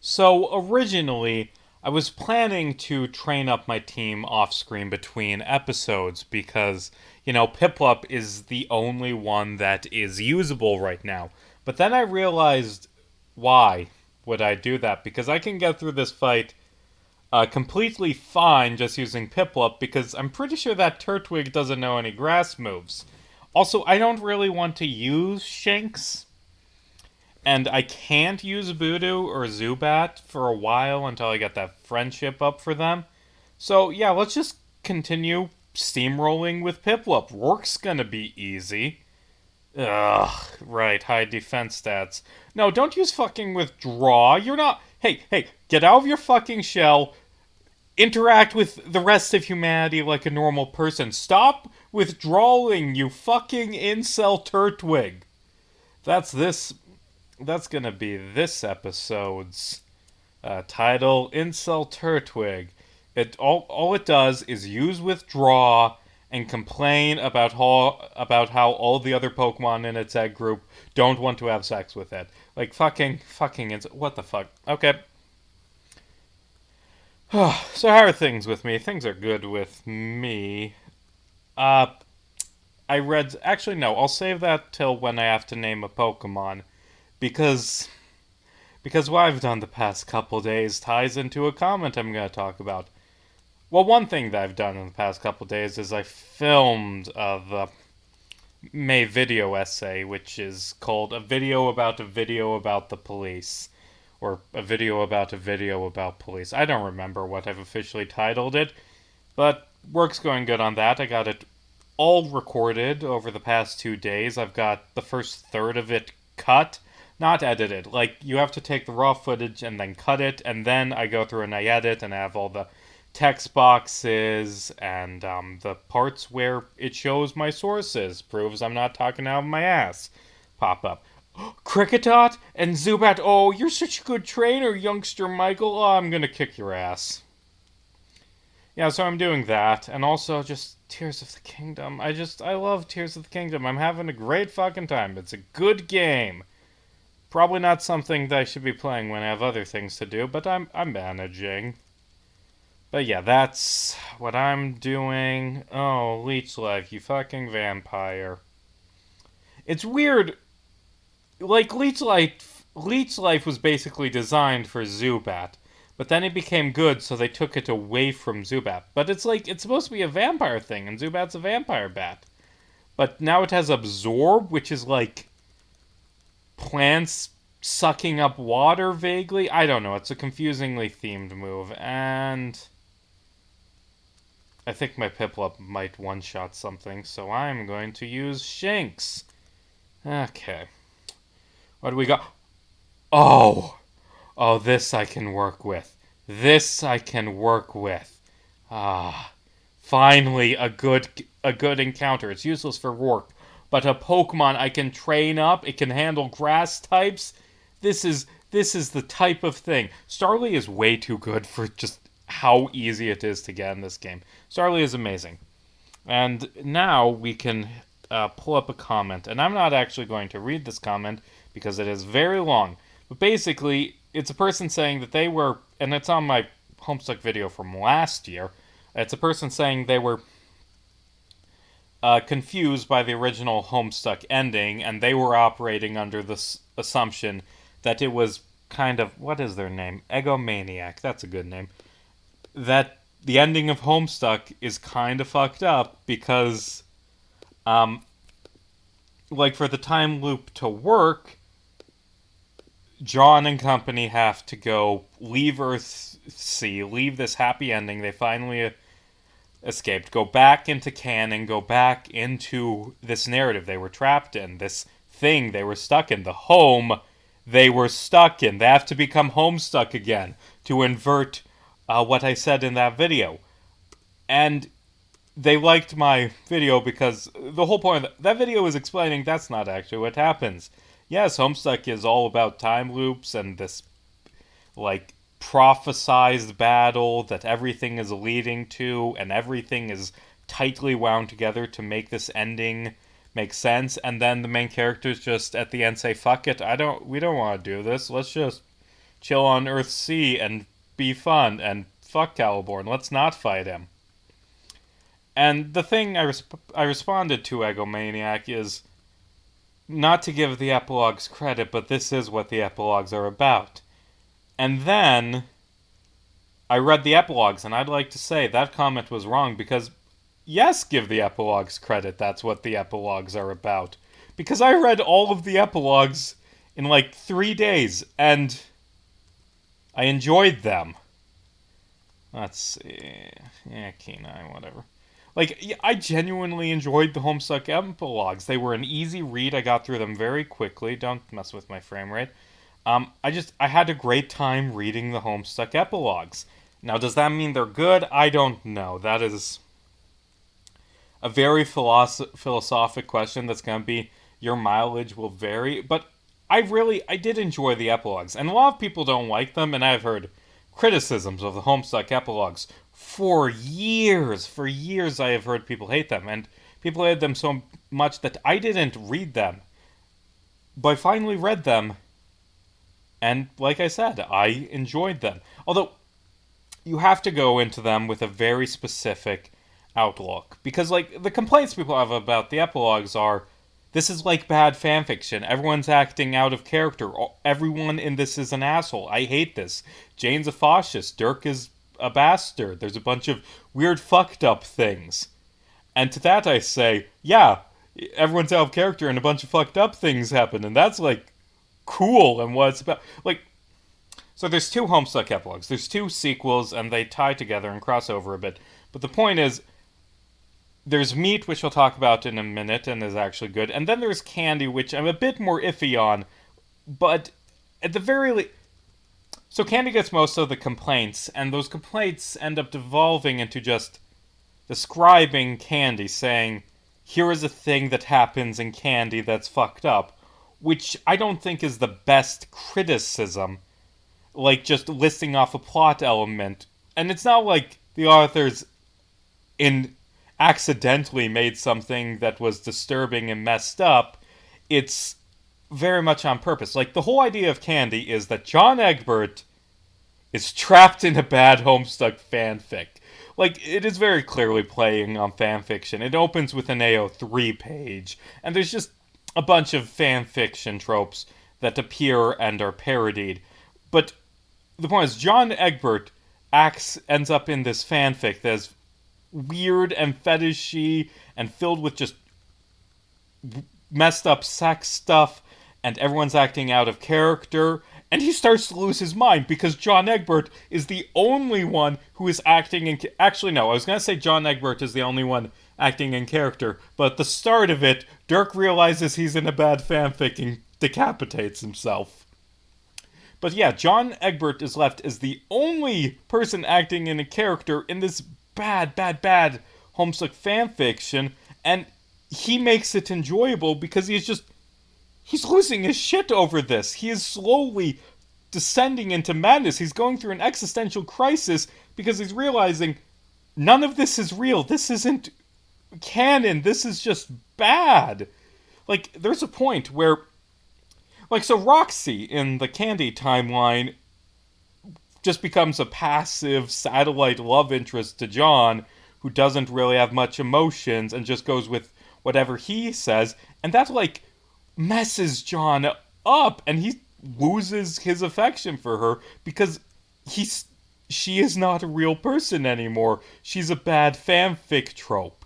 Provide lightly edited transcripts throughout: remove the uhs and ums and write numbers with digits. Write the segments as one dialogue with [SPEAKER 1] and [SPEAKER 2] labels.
[SPEAKER 1] So originally, I was planning to train up my team off screen between episodes because, Piplup is the only one that is usable right now. But then I realized why would I do that? Because I can get through this fight completely fine just using Piplup because I'm pretty sure that Turtwig doesn't know any grass moves. Also, I don't really want to use Shanks and I can't use Voodoo or Zubat for a while until I get that friendship up for them. So yeah, let's just continue steamrolling with Piplup. Rourke's gonna be easy. Ugh, right, high defense stats. No, don't use fucking withdraw. You're not. Hey, get out of your fucking shell. Interact with the rest of humanity like a normal person. Stop withdrawing, you fucking incel Turtwig. That's this that's gonna be this episode's title, Incel Turtwig. All it does is use withdraw and complain about how all the other Pokemon in its egg group don't want to have sex with it. Like fucking what the fuck? Okay. So how are things with me? Things are good with me. Uh I read actually no, I'll save that till when I have to name a Pokemon because what I've done the past couple days ties into a comment I'm going to talk about. Well, one thing that I've done in the past couple days is I filmed the May video essay, which is called a video about the police. Or a video about police. I don't remember what I've officially titled it, but work's going good on that. I got it all recorded over the past 2 days. I've got the first third of it cut, not edited. Like, you have to take the raw footage and then cut it, and then I go through and I edit and I have all the text boxes and the parts where it shows my sources, proves I'm not talking out of my ass, pop up. Cricketot and Zubat, oh, you're such a good trainer, youngster Michael. Oh, I'm gonna kick your ass. Yeah, so I'm doing that, and also just Tears of the Kingdom. I love Tears of the Kingdom. I'm having a great fucking time. It's a good game. Probably not something that I should be playing when I have other things to do, but I'm managing. But yeah, that's what I'm doing. Oh, Leech Life, you fucking vampire. It's weird. Like, Leech Life was basically designed for Zubat. But then it became good, so they took it away from Zubat. But it's like, it's supposed to be a vampire thing, and Zubat's a vampire bat. But now it has Absorb, which is like plants sucking up water vaguely. I don't know, it's a confusingly themed move, and I think my Piplup might one-shot something, so I'm going to use Shinx. Okay. What do we got? Oh! Oh, this I can work with. This I can work with. Ah. Finally, a good encounter. It's useless for Rourke, but a Pokemon I can train up. It can handle grass types. This is the type of thing. Starly is way too good for just how easy it is to get in this game. Starly is amazing. And now we can pull up a comment. And I'm not actually going to read this comment because it is very long. But basically, it's a person saying that they were, and it's on my Homestuck video from last year. It's a person saying they were confused by the original Homestuck ending, and they were operating under this assumption that it was kind of, what is their name? Egomaniac. That's a good name. That the ending of Homestuck is kind of fucked up because, like, for the time loop to work, John and company have to go leave Earthsea, leave this happy ending they finally escaped, go back into canon, go back into this narrative they were trapped in, this thing they were stuck in, the home they were stuck in. They have to become Homestuck again to invert what I said in that video. And they liked my video because the whole point of that video was explaining that's not actually what happens. Yes, Homestuck is all about time loops and this, like, prophesized battle that everything is leading to, and everything is tightly wound together to make this ending make sense, and then the main characters just at the end say, fuck it, we don't want to do this, let's just chill on Earthsea and be fun and fuck Caliborn. Let's not fight him. And the thing I responded to Egomaniac is not to give the epilogues credit, but this is what the epilogues are about. And then I read the epilogues, and I'd like to say that comment was wrong because, yes, give the epilogues credit, that's what the epilogues are about. Because I read all of the epilogues in like 3 days, and I enjoyed them. Let's see. Yeah, Kenai, whatever. Like, I genuinely enjoyed the Homestuck epilogues. They were an easy read. I got through them very quickly. Don't mess with my frame rate. I had a great time reading the Homestuck epilogues. Now, does that mean they're good? I don't know. That is a very philosophic question that's going to be, your mileage will vary. But I did enjoy the epilogues. And a lot of people don't like them, and I've heard criticisms of the Homestuck epilogues for years. For years I have heard people hate them, and people hated them so much that I didn't read them. But I finally read them, and like I said, I enjoyed them. Although, you have to go into them with a very specific outlook. Because, like, the complaints people have about the epilogues are, this is like bad fanfiction. Everyone's acting out of character. Everyone in this is an asshole. I hate this. Jane's a fascist. Dirk is a bastard. There's a bunch of weird fucked up things. And to that I say, yeah, everyone's out of character and a bunch of fucked up things happen. And that's, like, cool and what it's about. Like, so there's 2 Homestuck epilogues. There's 2 sequels, and they tie together and cross over a bit. But the point is, there's Meat, which we'll talk about in a minute, and is actually good. And then there's Candy, which I'm a bit more iffy on. But at the very least... So Candy gets most of the complaints, and those complaints end up devolving into just describing Candy, saying, here is a thing that happens in Candy that's fucked up. Which I don't think is the best criticism. Like, just listing off a plot element. And it's not like the authors accidentally made something that was disturbing and messed up. It's very much on purpose. Like, the whole idea of Candy is that John Egbert is trapped in a bad Homestuck fanfic. Like, it is very clearly playing on fanfiction. It opens with an AO3 page, and there's just a bunch of fanfiction tropes that appear and are parodied. But the point is, John Egbert ends up in this fanfic that's weird and fetishy and filled with just messed up sex stuff, and everyone's acting out of character, and he starts to lose his mind because John Egbert is the only one who is acting in... Actually, no, I was going to say John Egbert is the only one acting in character, but at the start of it, Dirk realizes he's in a bad fanfic and decapitates himself. But yeah, John Egbert is left as the only person acting in a character in this bad Homestuck fanfiction, and he makes it enjoyable because he's losing his shit over this. He is slowly descending into madness. He's going through an existential crisis because he's realizing none of this is real. This isn't canon. This is just bad. Like, there's a point where, like, so Roxy in the Candy timeline just becomes a passive satellite love interest to John, who doesn't really have much emotions and just goes with whatever he says, and that, like, messes John up, and he loses his affection for her because she is not a real person anymore. She's a bad fanfic trope.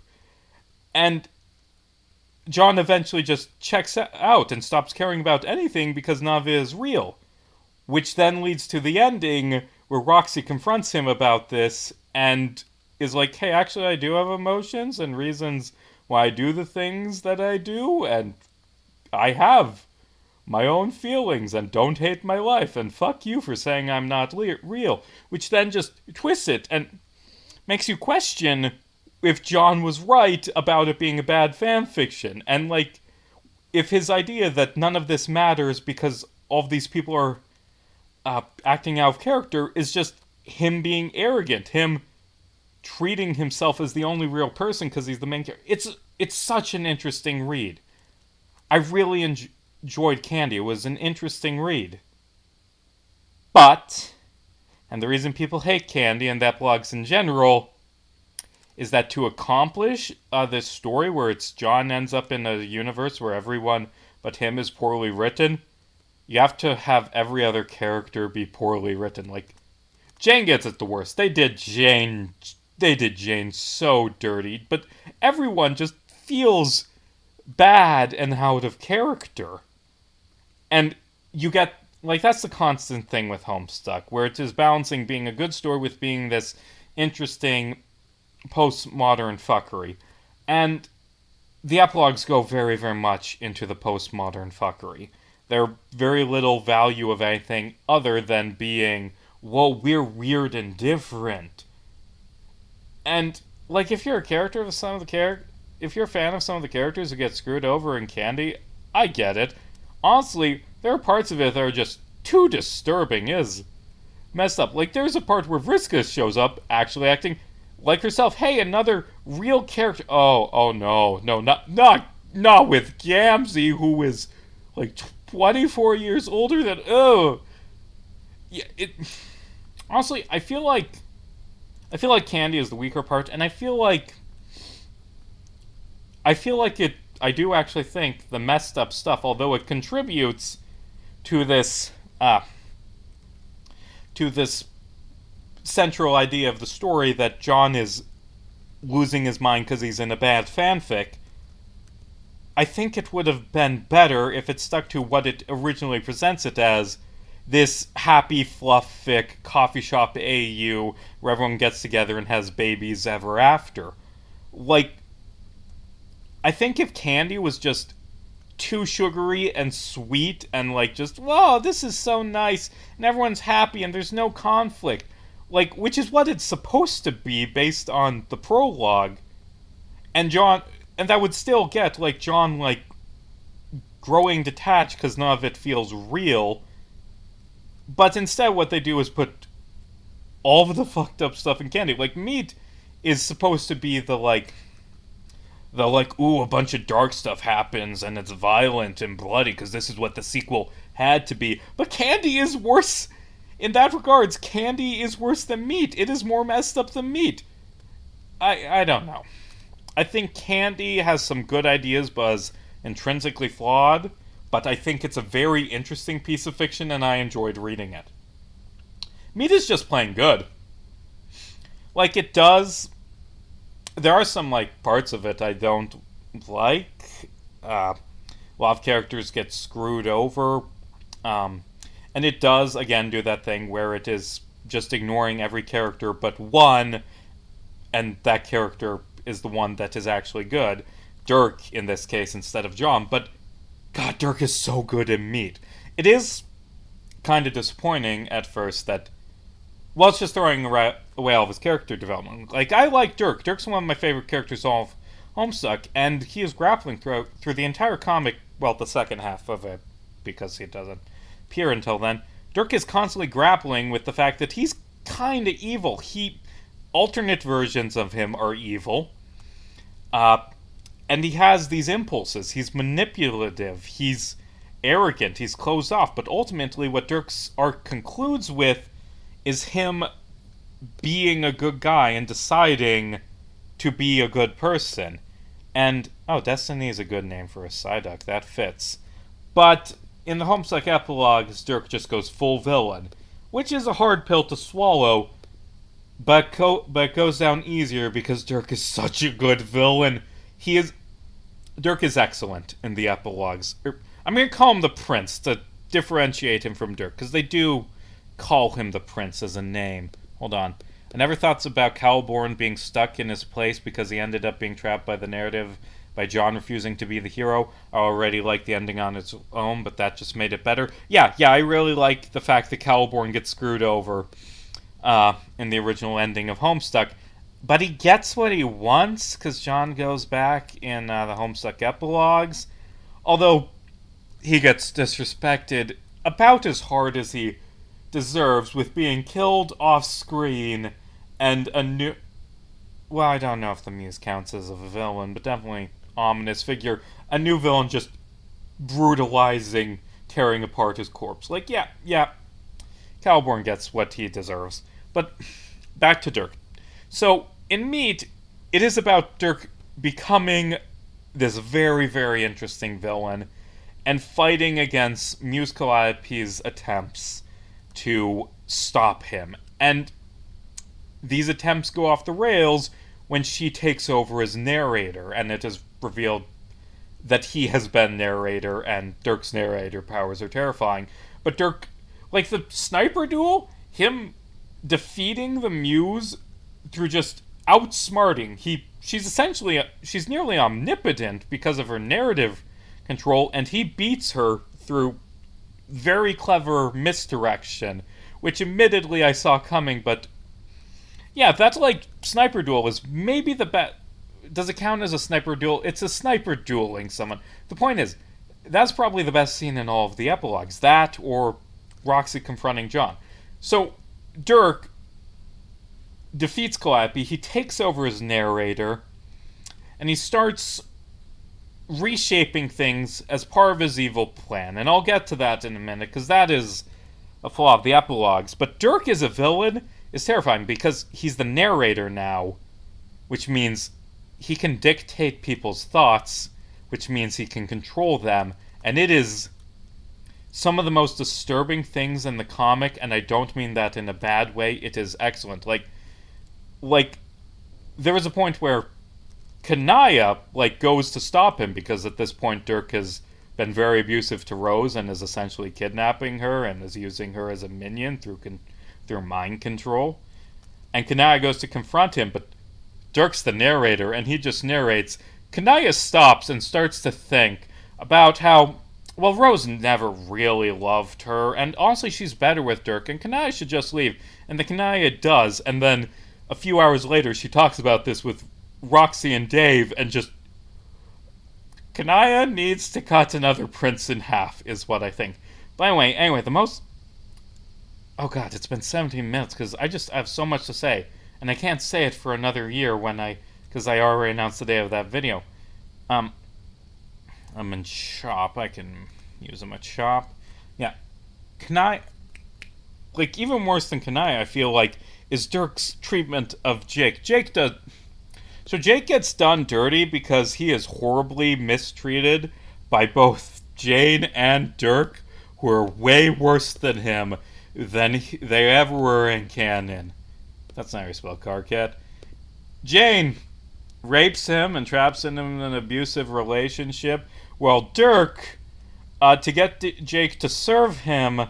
[SPEAKER 1] And John eventually just checks out and stops caring about anything because none of it is real. Which then leads to the ending where Roxy confronts him about this and is like, hey, actually I do have emotions and reasons why I do the things that I do, and I have my own feelings, and don't hate my life, and fuck you for saying I'm not real. Which then just twists it and makes you question if John was right about it being a bad fanfiction, and, like, if his idea that none of this matters because all of these people are acting out of character is just him being arrogant, him treating himself as the only real person because he's the main character. It's such an interesting read. I really enjoyed Candy. It was an interesting read. But, and the reason people hate Candy and epilogues in general is that to accomplish this story where it's John ends up in a universe where everyone but him is poorly written, you have to have every other character be poorly written. Like, Jane gets it the worst. They did Jane so dirty, but everyone just feels bad and out of character. And you get, like, that's the constant thing with Homestuck, where it is balancing being a good story with being this interesting postmodern fuckery. And the epilogues go very, very much into the postmodern fuckery. They're very little value of anything other than being, whoa, we're weird and different. And, like, if you're a character of some of the if you're a fan of some of the characters who get screwed over in Candy, I get it. Honestly, there are parts of it that are just too disturbing, is messed up. Like, there's a part where Vriska shows up, actually acting like herself. Hey, another real character. Oh no, not with Gamzee, who is like 24 years older than. Oh, yeah. Honestly, I feel like Candy is the weaker part, and I feel like it. I do actually think the messed up stuff, although it contributes to this central idea of the story that John is losing his mind because he's in a bad fanfic. I think it would have been better if it stuck to what it originally presents it as, this happy fluff fic coffee shop AU where everyone gets together and has babies ever after. Like, I think if Candy was just too sugary and sweet and like just, whoa, this is so nice and everyone's happy and there's no conflict, like, which is what it's supposed to be based on the prologue, and that would still get like John like growing detached because none of it feels real. But instead what they do is put all of the fucked up stuff in Candy. Like, Meat is supposed to be the ooh, a bunch of dark stuff happens and it's violent and bloody because this is what the sequel had to be. But Candy is worse. In that regards, Candy is worse than Meat. It is more messed up than Meat. I don't know. I think Candy has some good ideas but is intrinsically flawed, but I think it's a very interesting piece of fiction and I enjoyed reading it. Meat is just plain good. Like, it does... There are some, like, parts of it I don't like. A lot of characters get screwed over. And it does, again, do that thing where it is just ignoring every character but one, and that character is the one that is actually good. Dirk, in this case, instead of John. But, God, Dirk is so good in Meat. It is kind of disappointing at first that, well, it's just throwing away all of his character development. Like, I like Dirk. Dirk's one of my favorite characters of Homestuck, and he is grappling through the entire comic, well, the second half of it, because he doesn't appear until then. Dirk is constantly grappling with the fact that he's kind of evil. Alternate versions of him are evil. And he has these impulses. He's manipulative. He's arrogant. He's closed off. But ultimately, what Dirk's arc concludes with is him being a good guy and deciding to be a good person. And, oh, Destiny is a good name for a Psyduck. That fits. But in the Homestuck epilogues, Dirk just goes full villain, which is a hard pill to swallow, but goes down easier because Dirk is such a good villain. Dirk is excellent in the epilogues. I'm going to call him the Prince to differentiate him from Dirk, because they do call him the Prince as a name. Hold on. I never thought about Cowborn being stuck in his place because he ended up being trapped by the narrative, by John refusing to be the hero. I already liked the ending on its own, but that just made it better. Yeah, I really like the fact that Cowborn gets screwed over in the original ending of Homestuck. But he gets what he wants, because John goes back in the Homestuck epilogues. Although, he gets disrespected about as hard as he deserves, with being killed off-screen, and a new... Well, I don't know if the Muse counts as a villain, but definitely ominous figure. A new villain just brutalizing, tearing apart his corpse. Like, yeah. Caliborn gets what he deserves. But back to Dirk. So in Meat, it is about Dirk becoming this very, very interesting villain and fighting against Muse Calliope's attempts to stop him. And these attempts go off the rails when she takes over as narrator, and it is revealed that he has been narrator, and Dirk's narrator powers are terrifying. But Dirk, like the sniper duel, him defeating the Muse through just outsmarting. She's nearly omnipotent because of her narrative control, and he beats her through very clever misdirection, which admittedly I saw coming, but yeah, that's like sniper duel is maybe the best. Does it count as a sniper duel? It's a sniper dueling someone. The point is, that's probably the best scene in all of the epilogues. That or Roxy confronting John. So Dirk defeats Calliope, he takes over as narrator, and he starts reshaping things as part of his evil plan. And I'll get to that in a minute, because that is a flaw of the epilogues. But Dirk as a villain is terrifying, because he's the narrator now, which means he can dictate people's thoughts, which means he can control them, and it is some of the most disturbing things in the comic, and I don't mean that in a bad way. It is excellent. Like there was a point where Kanaya, goes to stop him, because at this point Dirk has been very abusive to Rose and is essentially kidnapping her and is using her as a minion through mind control. And Kanaya goes to confront him, but Dirk's the narrator, and he just narrates. Kanaya stops and starts to think about how, well, Rose never really loved her, and honestly, she's better with Dirk, and Kanaya should just leave. And the Kanaya does, and then a few hours later, she talks about this with Roxy and Dave, and just, Kanaya needs to cut another prince in half, is what I think. But anyway, the most... Oh god, it's been 17 minutes, because I have so much to say. And I can't say it for another year because I already announced the day of that video. I'm in shop. I can use them at shop. Yeah. Kanaya, even worse than Kanaya, I feel like, is Dirk's treatment of Jake. Jake gets done dirty because he is horribly mistreated by both Jane and Dirk, who are way worse than him than they ever were in canon. That's not how you spell Carcat. Jane rapes him and traps him in an abusive relationship, while Dirk, to get Jake to serve him...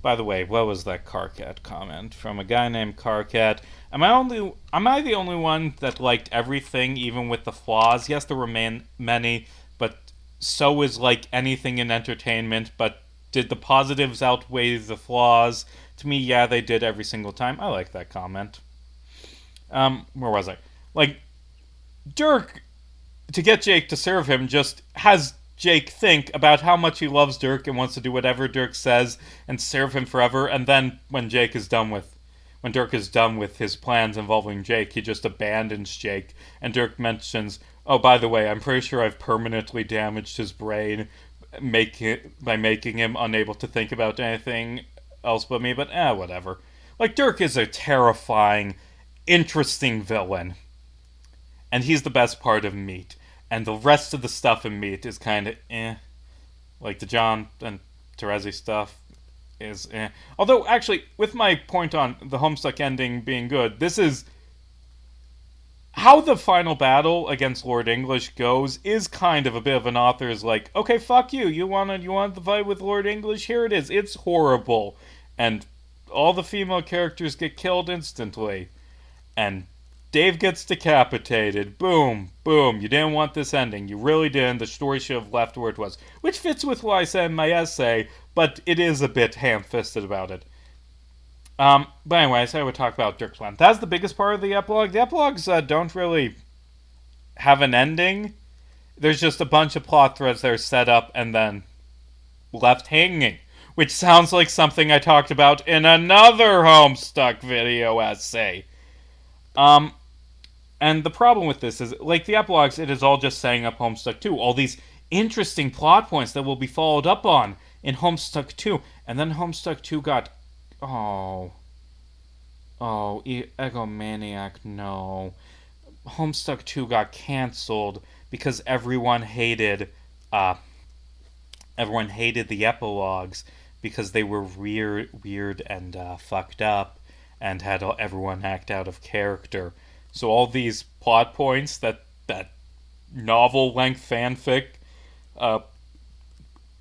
[SPEAKER 1] By the way, what was that Carcat comment from a guy named Carcat? Am I the only one that liked everything, even with the flaws? Yes, there were many, but so is anything in entertainment, but did the positives outweigh the flaws? To me, yeah, they did every single time. I like that comment. Where was I? Dirk, to get Jake to serve him, just has Jake think about how much he loves Dirk and wants to do whatever Dirk says and serve him forever, and then when Dirk is done with his plans involving Jake, he just abandons Jake, and Dirk mentions, oh, by the way, I'm pretty sure I've permanently damaged his brain by making him unable to think about anything else but me, but whatever. Dirk is a terrifying, interesting villain, and he's the best part of Meat, and the rest of the stuff in Meat is kind of the John and Terezi stuff is although actually, with my point on the Homestuck ending being good, this is how the final battle against Lord English goes is kind of a bit of an author's okay, fuck you, you want the fight with Lord English, here it is, it's horrible, and all the female characters get killed instantly, and Dave gets decapitated, boom, boom, you didn't want this ending, you really didn't, the story should have left where it was, which fits with what I said in my essay, but it is a bit ham-fisted about it. But anyway, I said I would talk about Dirk's plan. That's the biggest part of the epilogue. The epilogues don't really have an ending. There's just a bunch of plot threads that are set up and then left hanging, which sounds like something I talked about in another Homestuck video essay. And the problem with this is, the epilogues, it is all just setting up Homestuck 2. All these interesting plot points that will be followed up on in Homestuck 2. And then Homestuck 2 got Oh. Oh, Egomaniac, no. Homestuck 2 got canceled because uh everyone hated the epilogues because they were weird and fucked up and had everyone act out of character. So all these plot points that novel length fanfic uh,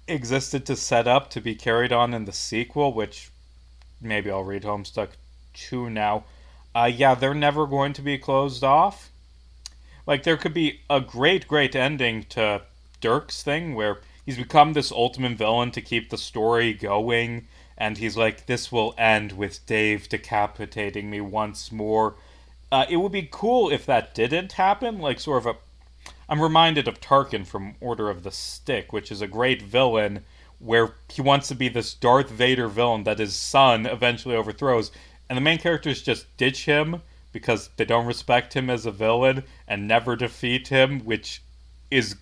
[SPEAKER 1] existed to set up to be carried on in the sequel, which maybe I'll read Homestuck 2 now. Yeah, they're never going to be closed off. Like, there could be a great ending to Dirk's thing where he's become this ultimate villain to keep the story going, and he's like, this will end with Dave decapitating me once more. It would be cool if that didn't happen, like, sort of a. I'm reminded of Tarkin from Order of the Stick, which is a great villain where he wants to be this Darth Vader villain that his son eventually overthrows, and the main characters just ditch him because they don't respect him as a villain and never defeat him, which is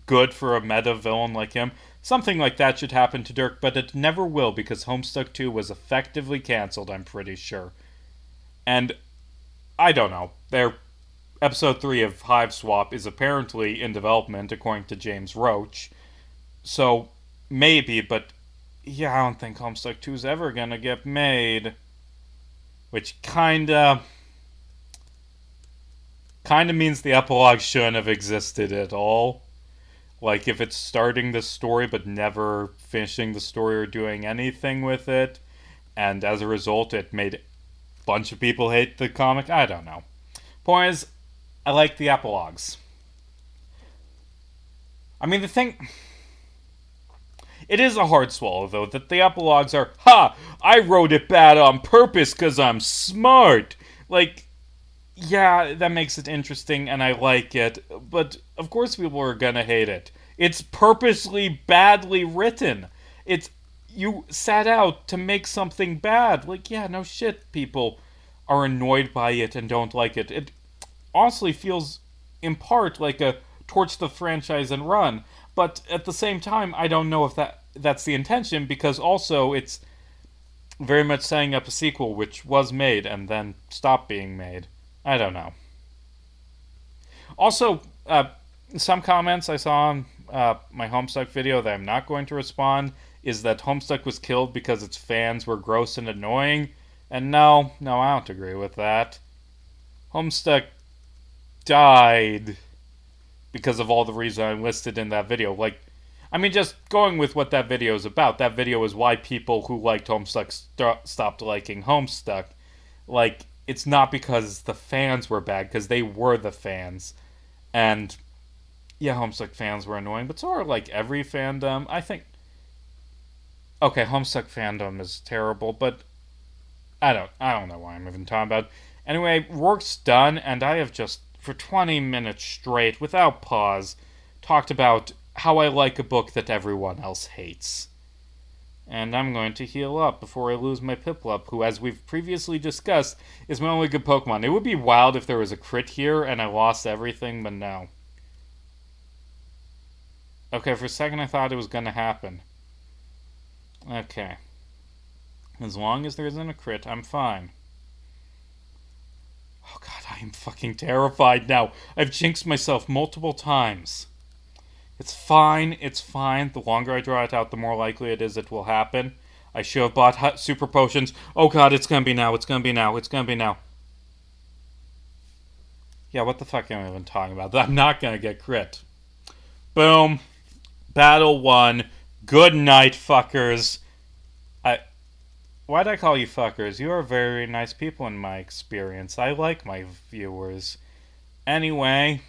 [SPEAKER 1] good for a meta villain like him. Something like that should happen to Dirk, but it never will because Homestuck 2 was effectively cancelled, I'm pretty sure. And I don't know. Their episode 3 of Hive Swap is apparently in development, according to James Roach. So, maybe, but yeah, I don't think Homestuck 2 is ever gonna get made. Which kinda means the epilogue shouldn't have existed at all. Like, if it's starting the story but never finishing the story or doing anything with it, and as a result it made a bunch of people hate the comic, I don't know. Point is, I like the epilogues. I mean, the thing. It is a hard swallow, though, that the epilogues are, ha! I wrote it bad on purpose because I'm smart! Like, yeah, that makes it interesting and I like it, but of course people are gonna hate it. It's purposely badly written. It's. You set out to make something bad. Like, yeah, no shit, people are annoyed by it and don't like it. It honestly feels, in part, like a torch the franchise and run. But at the same time, I don't know if that's the intention, because also it's very much setting up a sequel which was made and then stopped being made. I don't know. Also, some comments I saw on my Homestuck video that I'm not going to respond is that Homestuck was killed because its fans were gross and annoying. And no, I don't agree with that. Homestuck died because of all the reasons I listed in that video. Like, I mean, just going with what that video is about. That video is why people who liked Homestuck stopped liking Homestuck. Like, it's not because the fans were bad, because they were the fans. And, yeah, Homestuck fans were annoying, but so are, like, every fandom. I think. Okay, Homestuck fandom is terrible, but I don't know why I'm even talking about it. Anyway, work's done, and I have just, for 20 minutes straight, without pause, talked about how I like a book that everyone else hates. And I'm going to heal up before I lose my Piplup, who, as we've previously discussed, is my only good Pokemon. It would be wild if there was a crit here and I lost everything, but no. Okay, for a second I thought it was going to happen. Okay. As long as there isn't a crit, I'm fine. Oh god, I am fucking terrified now. I've jinxed myself multiple times. It's fine, it's fine. The longer I draw it out, the more likely it is it will happen. I should have bought super potions. Oh god, it's gonna be now, it's gonna be now, it's gonna be now. Yeah, what the fuck am I even talking about? I'm not gonna get crit. Boom. Battle 1. Good night, fuckers. Why'd I call you fuckers? You are very nice people in my experience. I like my viewers. Anyway,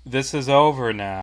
[SPEAKER 1] this is over now.